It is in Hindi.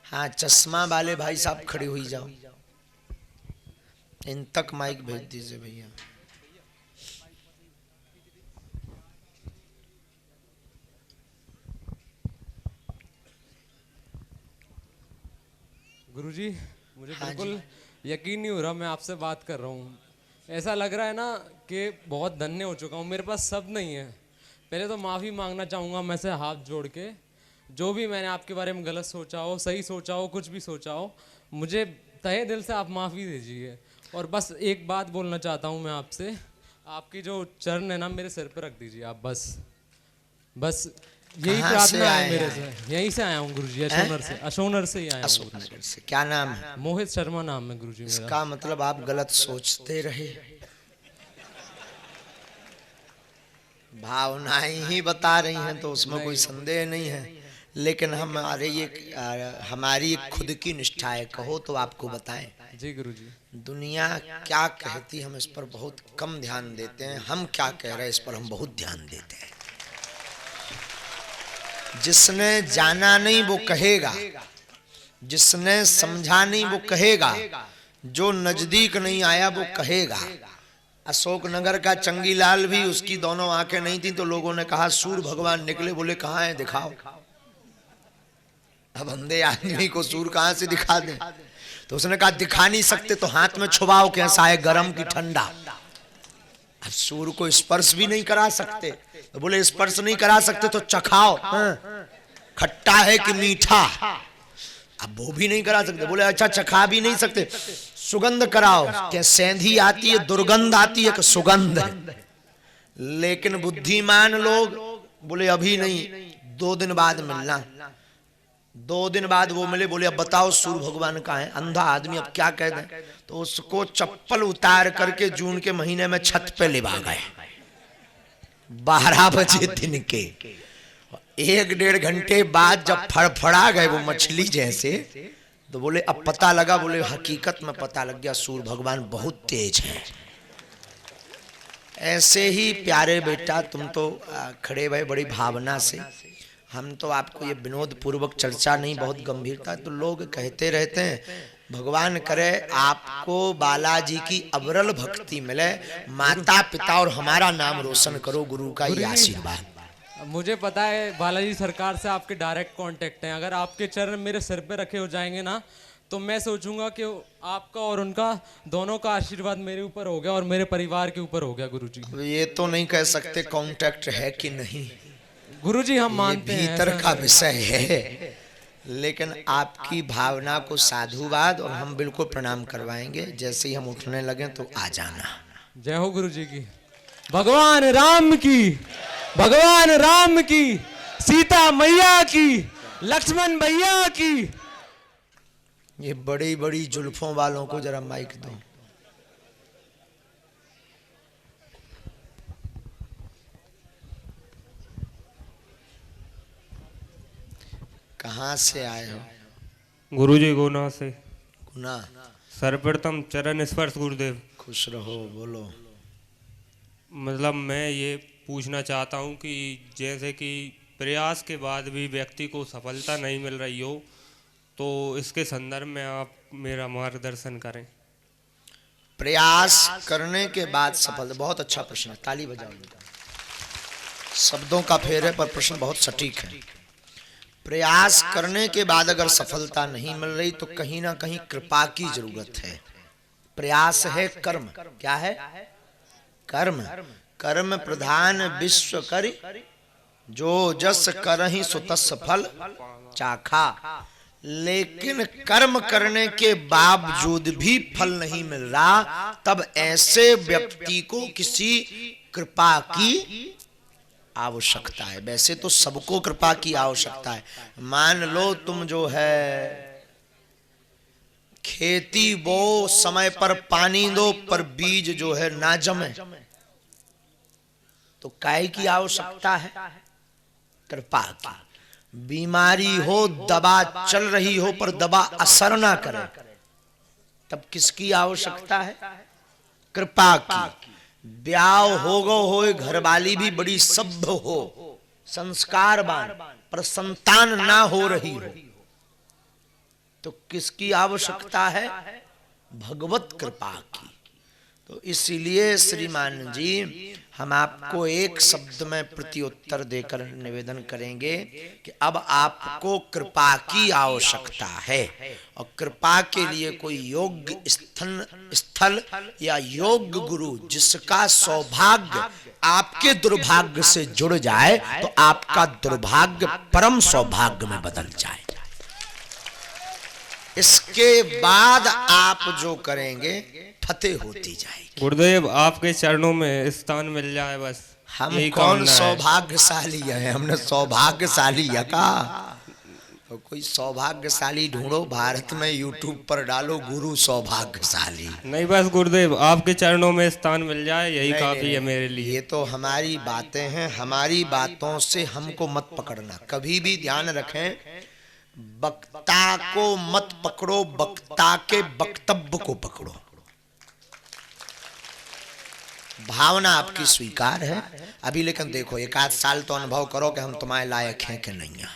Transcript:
हाँ, चश्मा वाले भाई साहब खड़े हुई जाओ, इन तक माइक भेज दीजिए भैया। गुरुजी, मुझे हाँ बिल्कुल यकीन नहीं हो रहा मैं आपसे बात कर रहा हूँ। ऐसा लग रहा है ना कि बहुत धन्य हो चुका हूँ, मेरे पास सब नहीं है। पहले तो माफ़ी मांगना चाहूँगा मैं से हाथ जोड़ के, जो भी मैंने आपके बारे में गलत सोचा हो, सही सोचा हो, कुछ भी सोचा हो, मुझे तहे दिल से आप माफ़ी दीजिए। और बस एक बात बोलना चाहता हूँ मैं आपसे, आपकी जो चरण है ना मेरे सिर पर रख दीजिए आप, बस बस यही कहाँ से प्रार्थना है आए मेरे हैं? से। यहीं से आया हूँ गुरुजी, अशोनर से, अशोनर से ही आया हूँ गुरुजी। अशोकनगर से। क्या नाम है? मोहित शर्मा नाम है गुरुजी मेरा। इसका मतलब आप गलत सोचते रहे, भावनाएं ही बता रही हैं तो उसमें कोई संदेह नहीं है। लेकिन हमारी एक खुद की निष्ठा है, कहो तो आपको बताएं। जी गुरुजी। दुनिया क्या कहती हम इस पर बहुत कम ध्यान देते हैं, हम क्या कह रहे हैं इस पर हम बहुत ध्यान देते हैं। जिसने जाना नहीं वो कहेगा, जिसने समझा नहीं वो कहेगा, जो नजदीक नहीं आया वो कहेगा। अशोकनगर का चंगीलाल भी, उसकी दोनों आंखें नहीं थी तो लोगों ने कहा सूर्य भगवान निकले, बोले कहाँ है दिखाओ। अब अंधे आदमी को सूर्य कहाँ से दिखा दें? तो उसने कहा दिखा नहीं सकते तो हाथ में छुपाओ, कैसा है गर्म की ठंडा। अब सूर्य को स्पर्श भी नहीं करा सकते तो बोले स्पर्श नहीं करा सकते तो चखाओ, खट्टा है कि मीठा। अब वो भी नहीं करा सकते, बोले अच्छा चखा भी नहीं सकते, सुगंध कराओ। क्या सेंधी आती है, दुर्गंध आती है कि सुगंध? लेकिन बुद्धिमान लोग बोले अभी नहीं, 2 दिन बाद मिलना। 2 दिन बाद वो मिले, बोले अब बताओ सूर्य भगवान कहाँ है? अंधा आदमी अब क्या कह दें? तो उसको चप्पल उतार करके जून के महीने में छत पे लिवा गए 12 बजे दिन के। 1-1.5 घंटे बाद जब फड़फड़ा गए वो मछली जैसे, तो बोले अब पता लगा, बोले हकीकत में पता लग गया सूर्य भगवान बहुत तेज है। ऐसे ही प्यारे बेटा तुम तो खड़े भए बड़ी भावना से, हम तो आपको ये विनोद पूर्वक चर्चा नहीं, बहुत गंभीरता। तो लोग कहते रहते हैं भगवान करे आपको बालाजी की अविरल भक्ति मिले, माता पिता और हमारा नाम रोशन करो, गुरु का ये आशीर्वाद। मुझे पता है बालाजी सरकार से आपके डायरेक्ट कांटेक्ट हैं। अगर आपके चरण मेरे सिर पे रखे हो जाएंगे ना, तो मैं सोचूंगा कि आपका और उनका दोनों का आशीर्वाद मेरे ऊपर हो गया और मेरे परिवार के ऊपर हो गया गुरुजी। ये तो नहीं कह सकते कांटेक्ट है कि नहीं, गुरुजी हम मानते हैं भीतर का विषय है। लेकिन आपकी भावना को साधुवाद, और हम बिल्कुल प्रणाम करवाएंगे। जैसे ही हम उठने लगे तो आ जाना। जय हो गुरुजी की। भगवान राम की, भगवान राम की, सीता मैया की, लक्ष्मण भैया की। ये बड़ी बड़ी जुल्फों वालों को जरा माइक दो। कहाँ से आए हो? गुरुजी गुना से। गुना। सर्वप्रथम चरण स्पर्श गुरुदेव। खुश रहो, बोलो। मतलब मैं ये पूछना चाहता हूँ कि जैसे कि प्रयास के बाद भी व्यक्ति को सफलता नहीं मिल रही हो, तो इसके संदर्भ में आप मेरा मार्गदर्शन करें। प्रयास करने के बाद सफल, बहुत अच्छा प्रश्न है, ताली बजाओ। शब्दों का फेर है पर प्रश्न बहुत सटीक है। प्रयास करने के बाद अगर सफलता नहीं मिल रही तो कहीं ना कहीं कृपा की जरूरत है। प्रयास है कर्म, क्या है? कर्म। कर्म प्रधान विश्व करि, जो जस करहि सो तस फल चाखा। लेकिन कर्म करने के बावजूद भी फल नहीं मिल रहा, तब ऐसे व्यक्ति को किसी कृपा की आवश्यकता है। वैसे तो सबको कृपा की आवश्यकता है। मान लो तुम जो है खेती बो, समय पर पानी दो, पर बीज जो है ना जमे, तो काय की आवश्यकता है? कृपा की। बीमारी हो, दवा चल रही हो पर दवा असर ना करे, तब किसकी आवश्यकता है? कृपा की। ब्याह हो गो हो, घरवाली भी बड़ी सभ्य हो, संस्कारवान, पर संतान ना हो रही हो, तो किसकी आवश्यकता है? भगवत कृपा की। तो इसीलिए श्रीमान जी हम आपको एक शब्द में प्रत्युत्तर देकर निवेदन करेंगे कि अब आपको कृपा की आवश्यकता है, और कृपा के लिए कोई योग्य स्थल या योग्य गुरु जिसका सौभाग्य आपके दुर्भाग्य से जुड़ जाए तो आपका दुर्भाग्य परम सौभाग्य में बदल जाए। इसके बाद आप जो करेंगे फतेह होती जाएगी। गुरुदेव आपके चरणों में स्थान मिल जाए बस। हम यही कौन कामना है। सौभाग्यशाली है? हमने सौभाग्यशाली है का? तो कोई सौभाग्यशाली ढूंढो, भारत में यूट्यूब पर डालो गुरु सौभाग्यशाली। नहीं बस गुरुदेव आपके चरणों में स्थान मिल जाए यही नहीं, काफी नहीं, है मेरे लिए। ये तो हमारी बातें हैं, हमारी बातों से हमको मत पकड़ना। कभी भी ध्यान रखें, वक्ता को मत पकड़ो, वक्ता के वक्तव्य को पकड़ो। भावना आपकी स्वीकार है अभी, लेकिन देखो एक आध साल तो अनुभव करो कि हम तुम्हारे लायक हैं कि नहीं हैं।